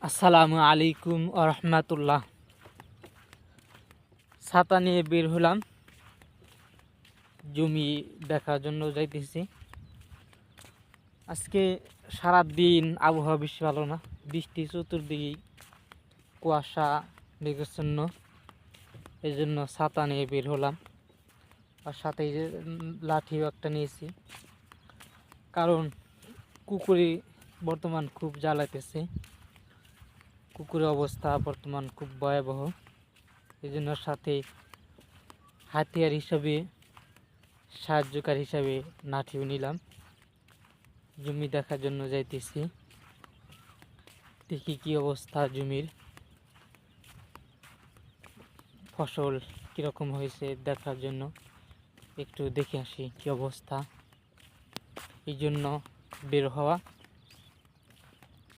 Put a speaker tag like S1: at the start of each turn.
S1: আসসালামু আলাইকুম রহমতুল্লাহ। ছাতা নিয়ে বের হলাম, জমি দেখার জন্য যাইতেছি। আজকে সারাদিন আবহাওয়া বেশি ভালো না, বৃষ্টি চতুর্দিকে, কুয়াশা মেঘাচ্ছন্ন। এই জন্য ছাতা নিয়ে বের হলাম, আর সাথে যে লাঠিও একটা নিয়েছি, কারণ কুকুরে বর্তমান খুব জ্বালাইতেছে। কুকুরের অবস্থা বর্তমান খুব ভয়াবহ। এই জন্য সাথে হাতিয়ার হিসাবে, সাহায্যকারী হিসাবে লাঠিও নিলাম। জমি দেখার জন্য যাইতেছি, দেখি কি অবস্থা, জমির ফসল কীরকম হয়েছে দেখার জন্য একটু দেখে আসি কি অবস্থা। এই জন্য বের হওয়া।